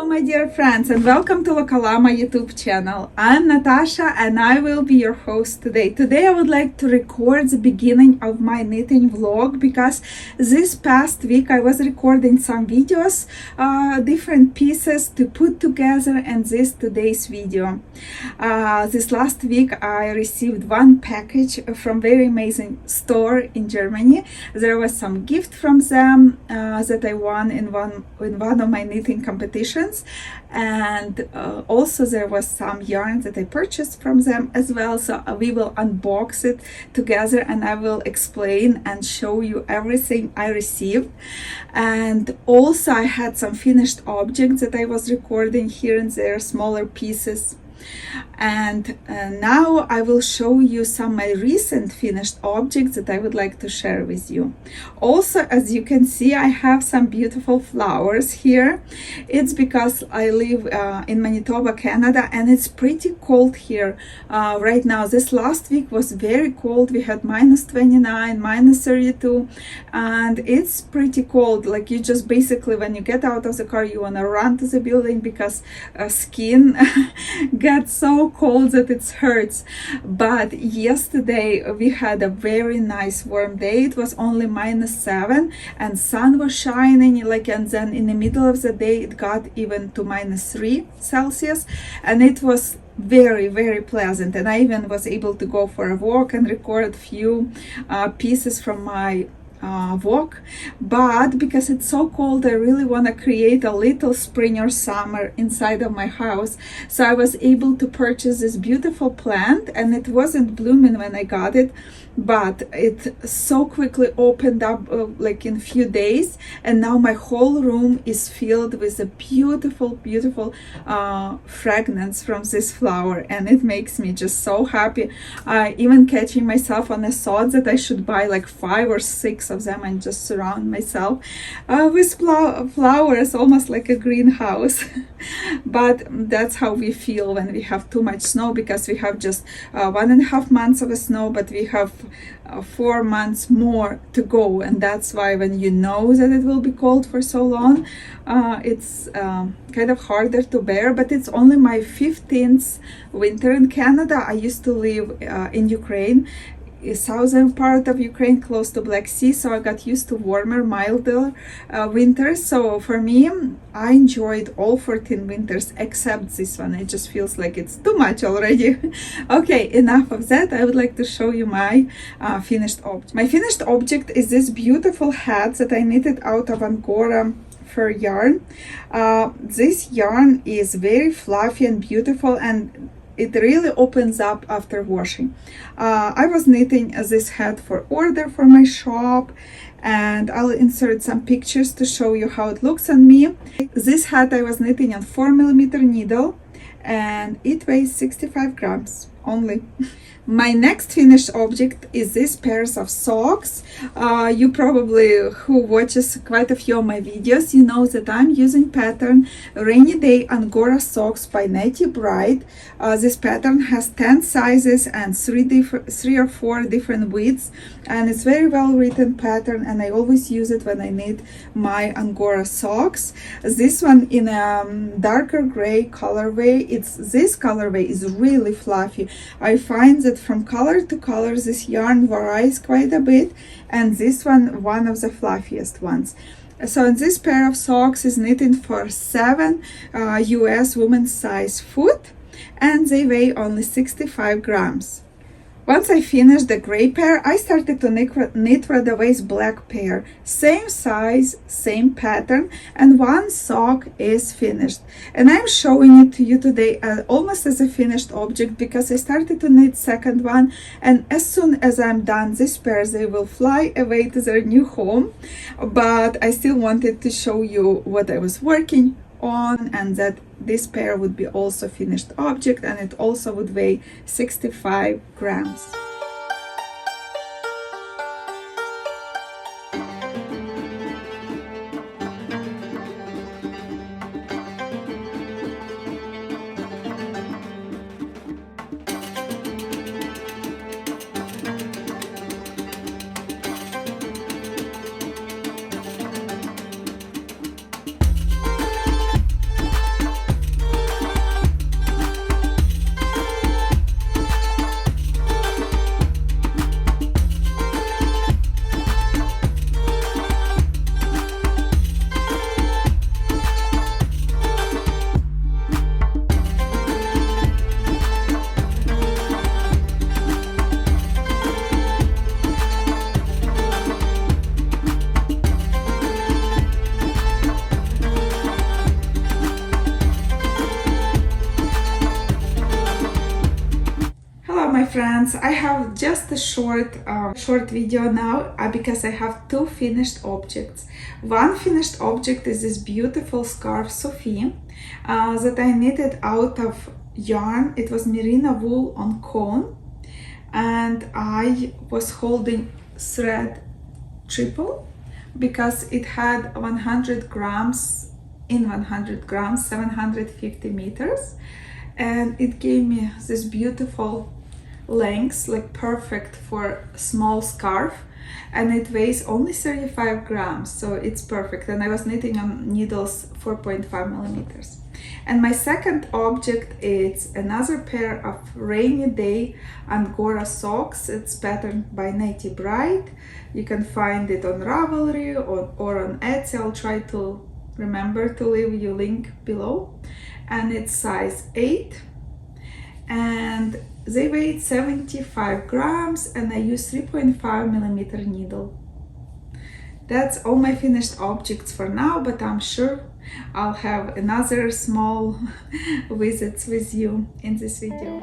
my dear friends, and welcome to Lokalama YouTube channel. I'm Natasha and I will be your host today. Today I would like to record the beginning of my knitting vlog because this past week I was recording some videos, different pieces to put together, and today's video. This last week I received one package from very amazing store in Germany. There was some gift from them that I won in one of my knitting competitions, and also there was some yarn that I purchased from them as well. So we will unbox it together and I will explain and show you everything I received. And also I had some finished objects that I was recording here and there, smaller pieces. And now I will show you some of my recent finished objects that I would like to share with you. Also, as you can see, I have some beautiful flowers here. It's because I live in Manitoba, Canada, and it's pretty cold here right now. This last week was very cold. We had -29, -32, and it's pretty cold. Like, you just basically, when you get out of the car, you want to run to the building because skin gets so cold that it hurts. But yesterday we had a very nice warm day. It was only -7 and sun was shining, and then in the middle of the day it got even to -3 Celsius, and it was very, very pleasant. And I even was able to go for a walk and record few pieces from my walk. But because it's so cold, I really want to create a little spring or summer inside of my house. So I was able to purchase this beautiful plant, and it wasn't blooming when I got it, but it so quickly opened up like in few days, and now my whole room is filled with a beautiful fragrance from this flower, and it makes me just so happy. Even catching myself on a thought that I should buy like 5 or 6 of them and just surround myself with flowers, almost like a greenhouse. But that's how we feel when we have too much snow, because we have just 1.5 months of snow, but we have 4 months more to go. And that's why when you know that it will be cold for so long, it's kind of harder to bear. But it's only my 15th winter in Canada. I used to live in Ukraine, southern part of Ukraine, close to Black Sea, so I got used to warmer, milder winters. So for me, I enjoyed all 14 winters except this one. It just feels like it's too much already. Okay, enough of that. I would like to show you my finished object. My finished object is this beautiful hat that I knitted out of Angora fur yarn. This yarn is very fluffy and beautiful, and it really opens up after washing. I was knitting this hat for order for my shop, and I'll insert some pictures to show you how it looks on me. This hat I was knitting on 4mm needle, and it weighs 65 grams only. My next finished object is this pairs of socks. You probably, who watches quite a few of my videos, you know that I'm using pattern Rainy Day Angora socks by Natty Bright. This pattern has 10 sizes and 3 or 4 different widths, and it's very well written pattern, and I always use it when I knit my Angora socks. This one in a darker gray colorway. This colorway is really fluffy. I find that from color to color this yarn varies quite a bit, and this one of the fluffiest ones. So this pair of socks is knitted for 7 US women's size foot, and they weigh only 65 grams. Once I finished the gray pair, I started to knit for the waist black pair. Same size, same pattern, and one sock is finished. And I'm showing it to you today almost as a finished object, because I started to knit second one, and as soon as I'm done this pair, they will fly away to their new home. But I still wanted to show you what I was working on, and that this pair would be also finished object, and it also would weigh 65 grams. my friends, I have just a short video now because I have two finished objects. One finished object is this beautiful scarf Sophie that I knitted out of yarn. It was merino wool on cone, and I was holding thread triple because it had 100 grams in 100 grams, 750 meters, and it gave me this beautiful length, like perfect for a small scarf, and it weighs only 35 grams, so it's perfect. And I was knitting on needles 4.5 millimeters. And my second object is another pair of rainy day Angora socks. It's patterned by Native Bride. You can find it on Ravelry or on Etsy. I'll try to remember to leave you link below. And it's size 8, and they weighed 75 grams, and I use 3.5 millimeter needle. That's all my finished objects for now, but I'm sure I'll have another small visits with you in this video.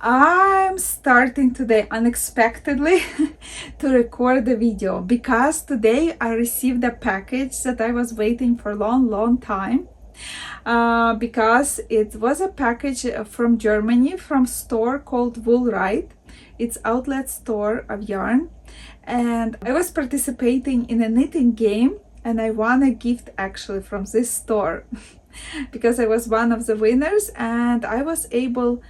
I'm starting today unexpectedly to record the video because today I received a package that I was waiting for a long time, because it was a package from Germany, from store called Woolrite. It's outlet store of yarn, and I was participating in a knitting game and I won a gift actually from this store because I was one of the winners, and I was able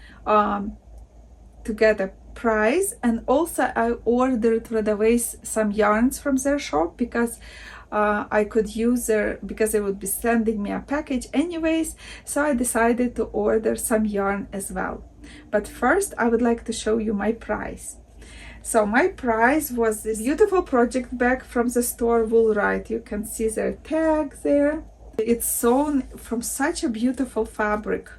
to get a prize. And also I ordered right away some yarns from their shop because I could use because they would be sending me a package anyways, so I decided to order some yarn as well. But first I would like to show you my prize. So my prize was this beautiful project bag from the store Woolrite. You can see their tag there. It's sewn from such a beautiful fabric.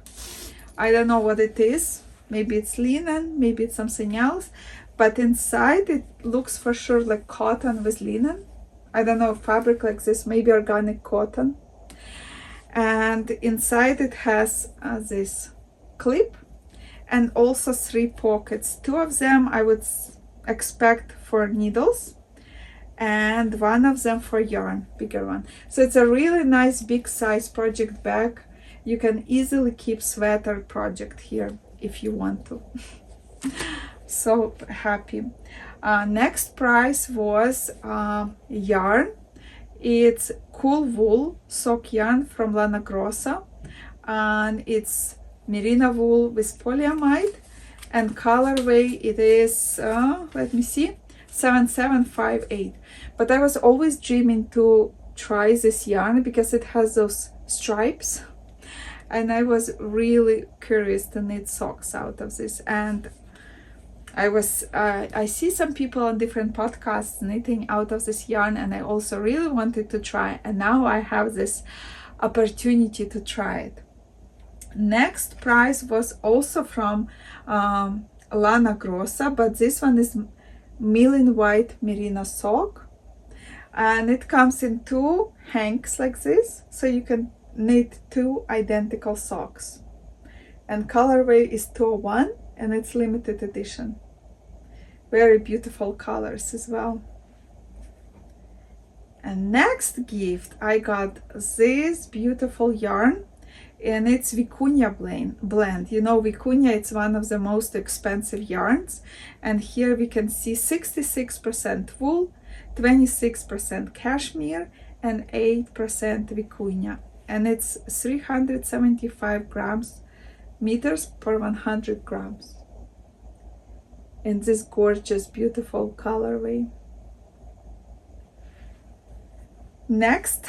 I don't know what it is. Maybe it's linen, maybe it's something else, but inside it looks for sure like cotton with linen. I don't know, fabric like this, maybe organic cotton. And inside it has this clip and also 3 pockets. 2 of them I would expect for needles and 1 of them for yarn, bigger one. So it's a really nice big size project bag. You can easily keep sweater project here if you want to. So happy. Next prize was yarn. It's cool wool sock yarn from Lana Grossa, and it's merino wool with polyamide, and colorway it is let me see, 7758. But I was always dreaming to try this yarn because it has those stripes, and I was really curious to knit socks out of this. And I see some people on different podcasts knitting out of this yarn, and I also really wanted to try, and now I have this opportunity to try it. Next prize was also from Lana Grossa, but this one is Milling White Merino sock, and it comes in 2 hanks like this, so you can knit 2 identical socks, and colorway is 201, and it's limited edition. Very beautiful colors as well. And next gift, I got this beautiful yarn. and it's vicuña blend. You know, vicuña, it's one of the most expensive yarns, and here we can see 66% wool, 26% cashmere, and 8% vicuña, and it's 375 meters per 100 grams in this gorgeous, beautiful colorway. Next,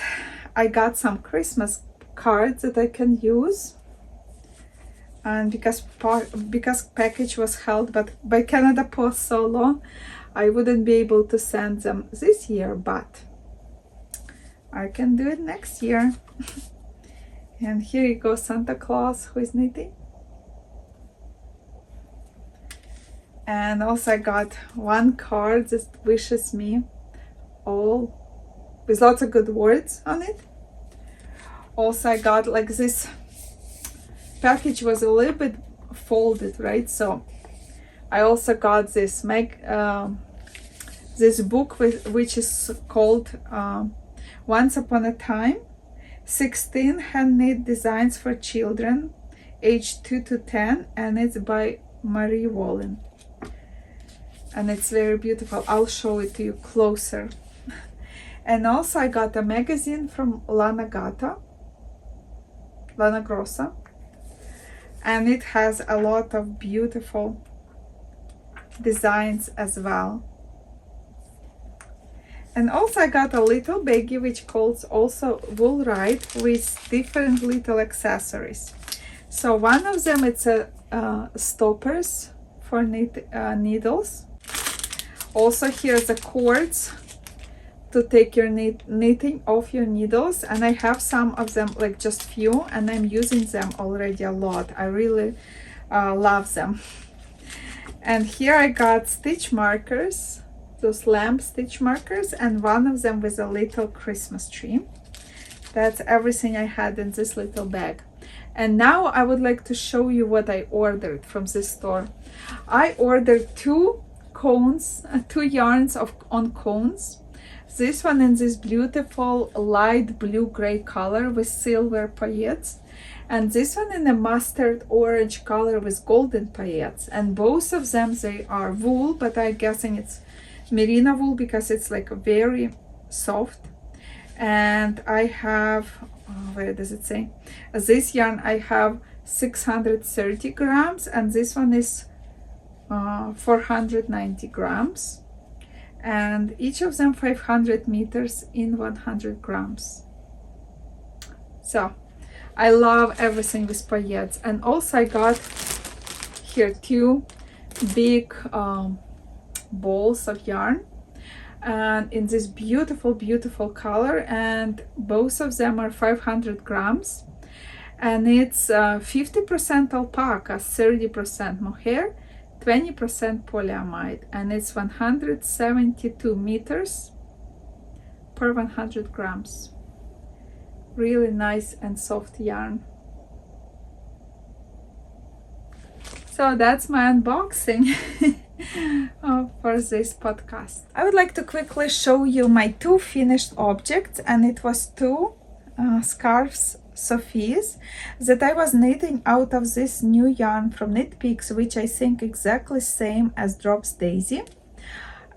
I got some Christmas cards that I can use, and because package was held by Canada Post so long, I wouldn't be able to send them this year, but I can do it next year. And here you go, Santa Claus who is knitting. And also I got one card that wishes me all, with lots of good words on it. Also I got, like, this package was a little bit folded, right? So I also got this this book which is called Once Upon a Time, 16 Handmade Designs for Children aged 2 to 10, and it's by Marie Wallen. And it's very beautiful. I'll show it to you closer. And also I got a magazine from Lana Grossa, and it has a lot of beautiful designs as well. And also I got a little baggie which calls also Wool Ride, with different little accessories. So one of them, it's a stoppers for needles. Also here's the cords to take your knitting off your needles, and I have some of them, like just few, and I'm using them already a lot. I really love them. And here I got stitch markers, those lamp stitch markers, and one of them with a little Christmas tree. That's everything I had in this little bag. And now I would like to show you what I ordered from this store. I ordered two yarns on cones. This one in this beautiful light blue gray color with silver paillettes, and this one in a mustard orange color with golden paillettes. And both of them, they are wool, but I'm guessing it's merino wool because it's like very soft. And I have, where does it say? This yarn I have 630 grams, and this one is 490 grams, and each of them 500 meters in 100 grams. So I love everything with paillettes. And also I got here two big balls of yarn, and in this beautiful color, and both of them are 500 grams, and it's 50% alpaca, 30% mohair, 20% polyamide, and it's 172 meters per 100 grams. Really nice and soft yarn. So that's my unboxing for this podcast. I would like to quickly show you my two finished objects, and it was two scarves Sophies that I was knitting out of this new yarn from Knit Picks, which I think exactly same as Drops Daisy.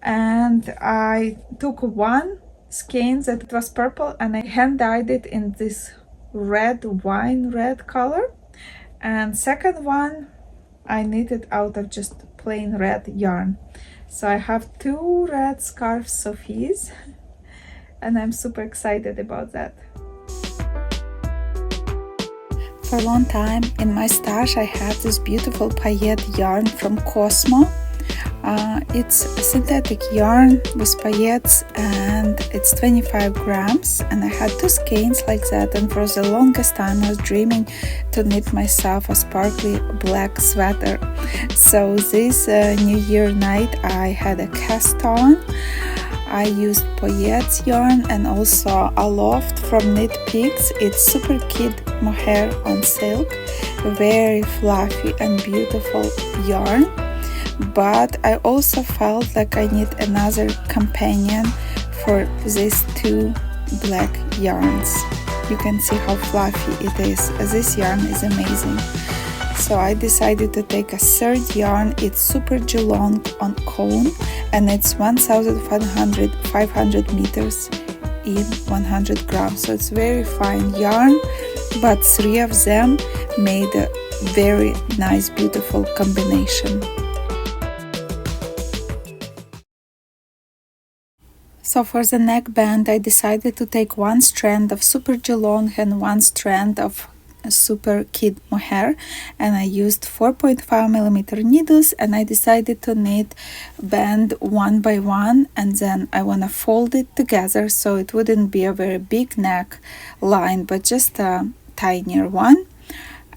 And I took one skein that was purple, and I hand dyed it in this wine red color, and second one I knitted out of just plain red yarn. So I have two red scarves Sophies, and I'm super excited about that. For a long time in my stash I had this beautiful paillette yarn from Cosmo. It's a synthetic yarn with paillettes, and it's 25 grams, and I had two skeins like that, and for the longest time I was dreaming to knit myself a sparkly black sweater. So this New Year night I had a cast on. I used paillettes yarn and also a loft from Knit Picks. It's super kid mohair on silk, very fluffy and beautiful yarn. But I also felt like I need another companion for these two black yarns. you can see how fluffy it is. This yarn is amazing. So I decided to take a third yarn. It's super Geelong on cone, and it's 1,500 meters in 100 grams. So it's very fine yarn, but 3 of them made a very nice, beautiful combination. So for the neckband, I decided to take 1 strand of super Geelong and 1 strand of super kid mohair, and I used 4.5 millimeter needles, and I decided to knit band one by one, and then I want to fold it together so it wouldn't be a very big neck line, but just a tinier one.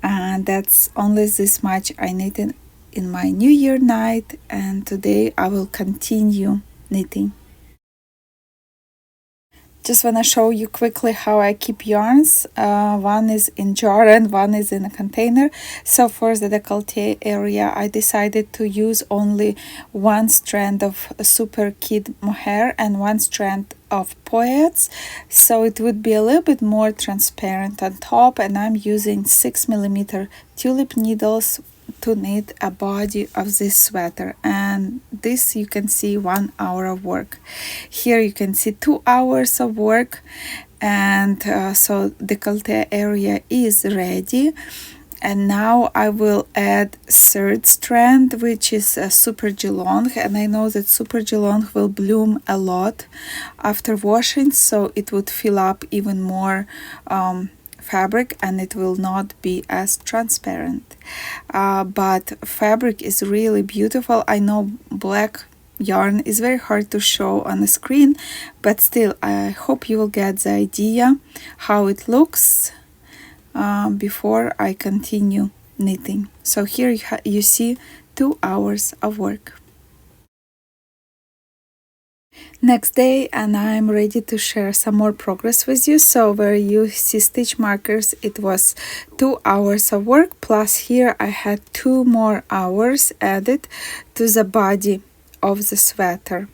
And that's only this much I knitted in my New Year night, and today I will continue knitting. Just want to show you quickly how I keep yarns. One is in jar and one is in a container. So for the décolleté area, I decided to use only 1 strand of super kid mohair and 1 strand of poets, so it would be a little bit more transparent on top, and I'm using 6 millimeter tulip needles to knit a body of this sweater. And this you can see 1 hour of work. Here you can see 2 hours of work, and so the décolleté area is ready. And now I will add 3rd strand, which is super Geelong, and I know that super Geelong will bloom a lot after washing, so it would fill up even more fabric and it will not be as transparent. But fabric is really beautiful. I know black yarn is very hard to show on the screen, but still I hope you will get the idea how it looks before I continue knitting. So here you see 2 hours of work. Next day, and I'm ready to share some more progress with you. So where you see stitch markers, it was 2 hours of work, plus here I had 2 more hours added to the body of the sweater.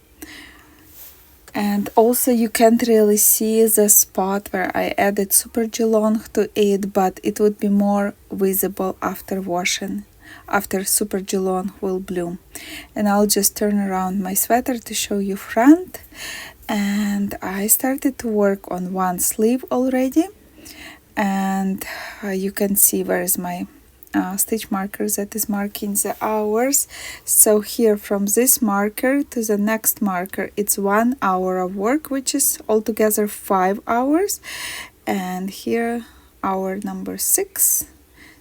And also you can't really see the spot where I added super Geelong to it, but it would be more visible after washing, after super Geelong will bloom. And I'll just turn around my sweater to show you front. And I started to work on 1 sleeve already, and you can see where is my stitch markers that is marking the hours. So here from this marker to the next marker, it's 1 hour of work, which is altogether 5 hours. And here hour number 6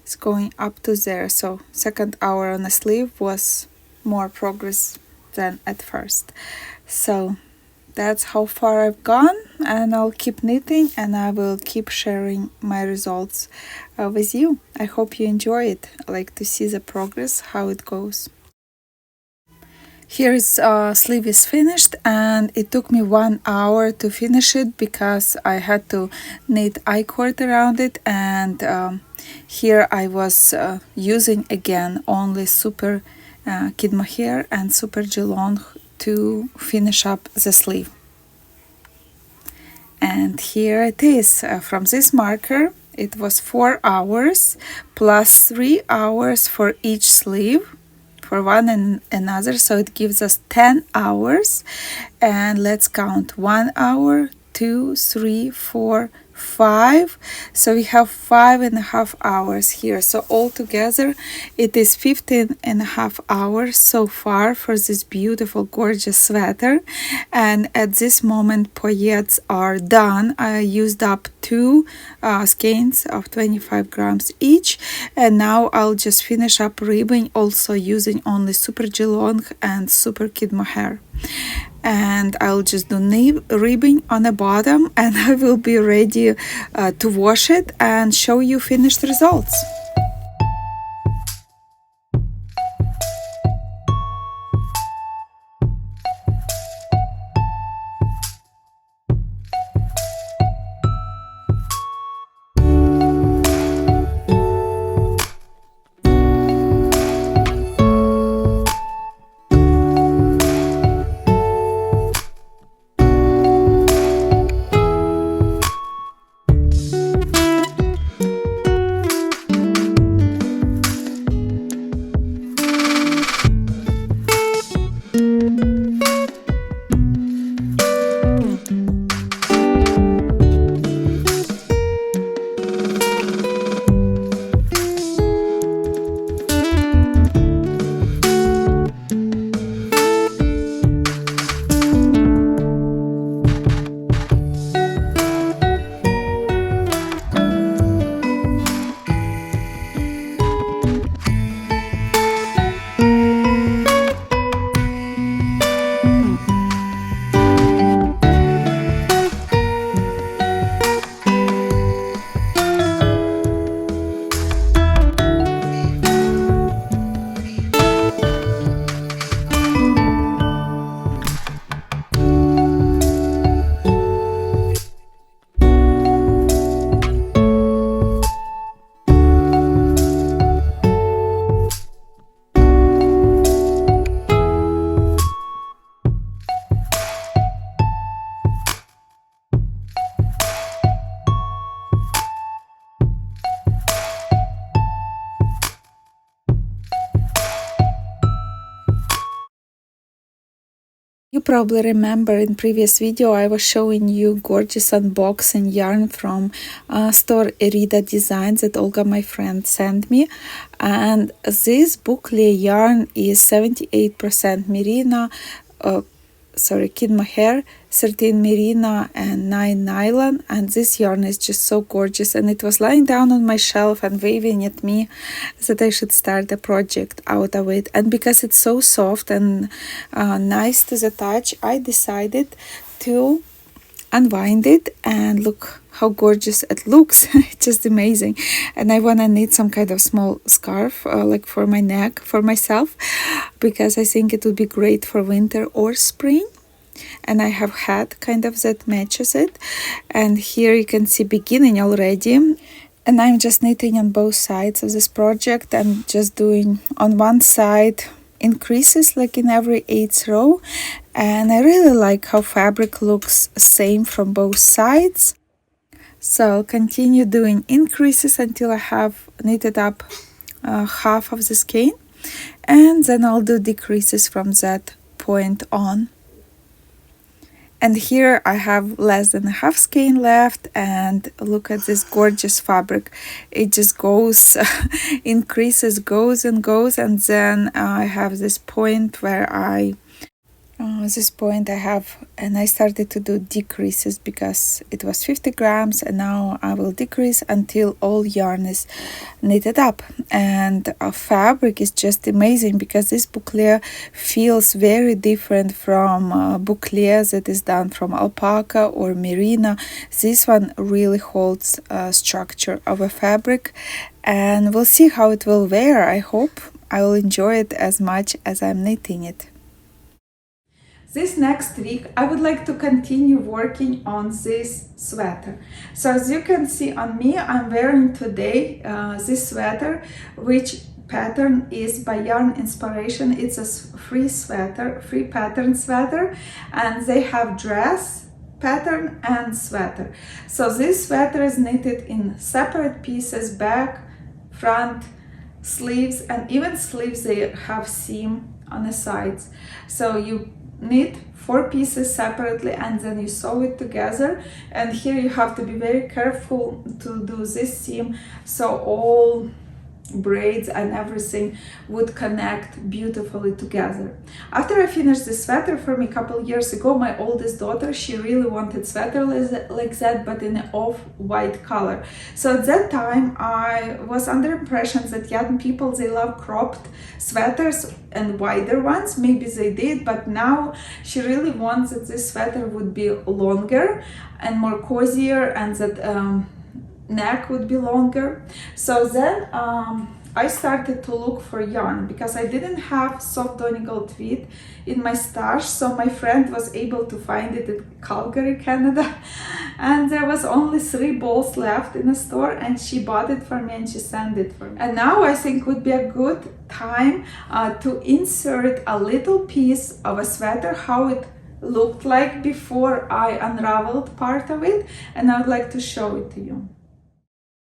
is going up to there. So 2nd hour on a sleeve was more progress than at first. So that's how far I've gone, and I'll keep knitting and I will keep sharing my results with you. I hope you enjoy it. I like to see the progress, how it goes. Here is sleeve is finished, and it took me 1 hour to finish it because I had to knit I-cord around it, and here I was using again only super kid mohair and super Geelong to finish up the sleeve. And here it is. From this marker it was 4 hours plus 3 hours for each sleeve, for one and another, so it gives us 10 hours. And let's count: 1 hour, 2, 3, 4, 5. So we have 5.5 hours here. So altogether it is 15.5 hours so far for this beautiful gorgeous sweater. And at this moment poyettes are done. I used up 2 skeins of 25 grams each, and now I'll just finish up ribbing, also using only super Geelong and super kid mohair. And I'll just do ribbing on the bottom, and I will be ready to wash it and show you finished results. probably remember in previous video I was showing you gorgeous unboxing yarn from store Erida Designs that Olga, my friend, sent me. And this boucle yarn is 78% merino, kid mohair, 13 merino and 9 nylon, and this yarn is just so gorgeous, and it was lying down on my shelf and waving at me that I should start a project out of it. And because it's so soft and nice to the touch, I decided to unwind it, and look how gorgeous it looks. It's just amazing. And I want to knit some kind of small scarf like for my neck for myself, because I think it would be great for winter or spring. And I have hat kind of that matches it. And here you can see beginning already, and I'm just knitting on both sides of this project and just doing on one side increases like in every 8th row. And I really like how fabric looks same from both sides, so I'll continue doing increases until I have knitted up half of the skein, and then I'll do decreases from that point on. And here I have less than a half skein left, and look at this gorgeous fabric. It just goes, increases, goes and goes, and then I have this point where I I started to do decreases because it was 50 grams, and now I will decrease until all yarn is knitted up. And fabric is just amazing because this boucle feels very different from boucle that is done from alpaca or merino. This one really holds structure of a fabric, and we'll see how it will wear. I hope I will enjoy it as much as I'm knitting it. This next week, I would like to continue working on this sweater. So as you can see on me, I'm wearing today this sweater, which pattern is by Yarn Inspiration. It's a free pattern sweater, and they have dress, pattern and sweater. So this sweater is knitted in separate pieces, back, front, sleeves, and even sleeves they have seam on the sides. So you knit 4 pieces separately and then you sew it together. And here you have to be very careful to do this seam so all braids and everything would connect beautifully together. After I finished this sweater for me a couple years ago, my oldest daughter, she really wanted sweater like that, but in an off-white color. So at that time I was under impression that young people, they love cropped sweaters and wider ones. Maybe they did, but now she really wants that this sweater would be longer and more cozier, and that neck would be longer. So then I started to look for yarn because I didn't have soft Donegal tweed in my stash. So my friend was able to find it in Calgary, Canada, and there was only 3 balls left in the store, and she bought it for me and she sent it for me. And now I think would be a good time to insert a little piece of a sweater, how it looked like before I unraveled part of it, and I would like to show it to you.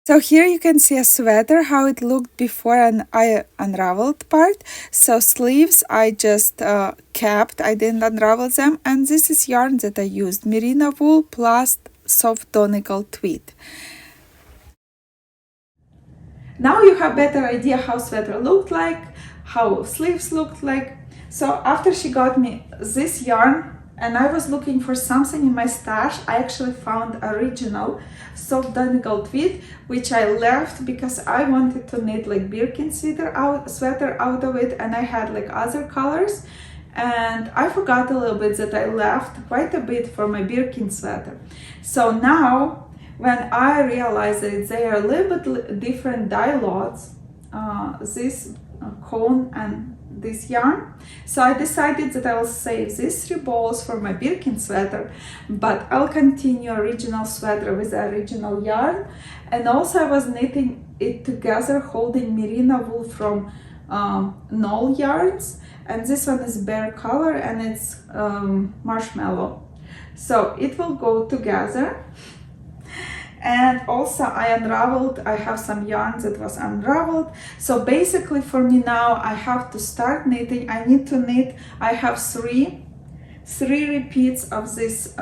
So here you can see a sweater, how it looked before and I unraveled part. So sleeves I just kept, I didn't unravel them. And this is yarn that I used, merino wool plus soft Donegal tweed. Now you have better idea how sweater looked like, how sleeves looked like. So after she got me this yarn, and I was looking for something in my stash, I actually found original soft Donegal tweed, which I left because I wanted to knit like Birkin sweater out of it, and I had like other colors, and I forgot a little bit that I left quite a bit for my Birkin sweater. So now when I realized that they are a little bit different dye lots, this cone and this yarn, so I decided that I will save these 3 balls for my Birkin sweater, but I'll continue original sweater with the original yarn. And also I was knitting it together holding merino wool from Knoll yarns, and this one is bear color and it's marshmallow, so it will go together. And also I have some yarn that was unraveled. So basically for me now, I have to start knitting. I need to knit, I have 3 3 repeats of this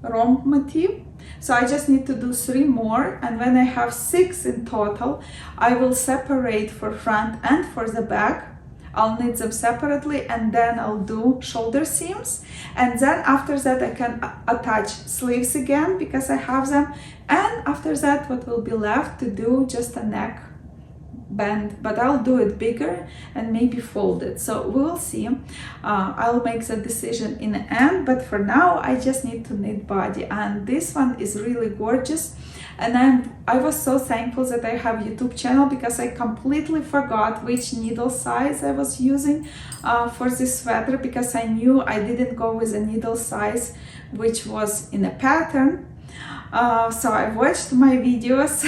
romp motif. So I just need to do 3 more, and when I have 6 in total, I will separate for front and for the back. I'll knit them separately, and then I'll do shoulder seams, and then after that I can attach sleeves again because I have them, and after that what will be left to do just a neck band, but I'll do it bigger and maybe fold it, so we will see. I'll make the decision in the end, but for now I just need to knit body, and this one is really gorgeous. And I was so thankful that I have YouTube channel because I completely forgot which needle size I was using for this sweater, because I knew I didn't go with a needle size which was in a pattern. So I watched my videos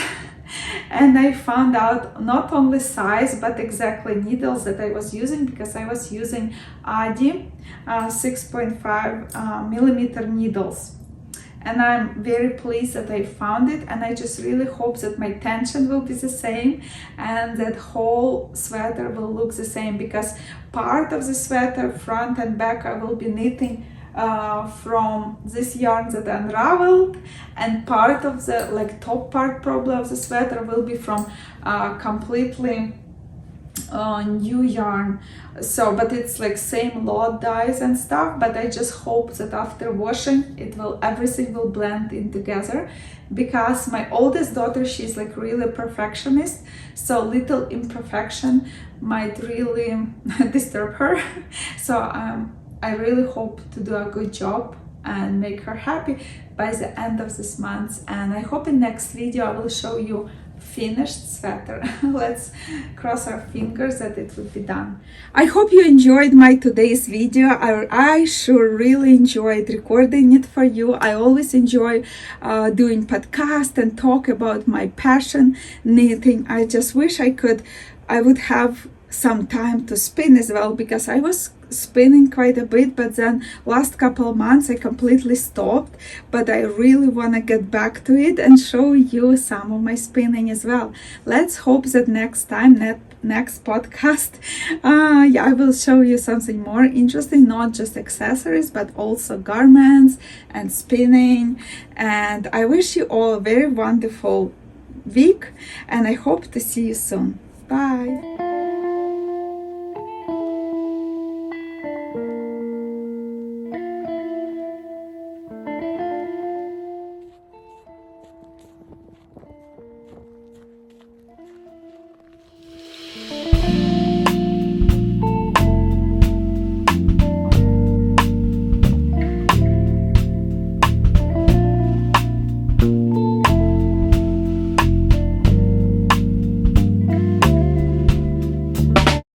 and I found out not only size but exactly needles that I was using, because I was using Adi 6.5 millimeter needles. And I'm very pleased that I found it, and I just really hope that my tension will be the same and that whole sweater will look the same, because part of the sweater, front and back, I will be knitting from this yarn that unraveled, and part of the top part probably of the sweater will be from completely new yarn. So but it's like same lot dyes and stuff, but I just hope that after washing everything will blend in together, because my oldest daughter, she's like really perfectionist, so little imperfection might really disturb her. So I really hope to do a good job and make her happy by the end of this month, and I hope in next video I will show you finished sweater. Let's cross our fingers that it will be done. I hope you enjoyed my today's video. I sure really enjoyed recording it for you. I always enjoy doing podcast and talk about my passion, knitting. I just wish I would have some time to spin as well, because I was spinning quite a bit, but then last couple of months I completely stopped, but I really want to get back to it and show you some of my spinning as well. Let's hope that next time, next podcast, I will show you something more interesting, not just accessories but also garments and spinning. And I wish you all a very wonderful week, and I hope to see you soon. Bye.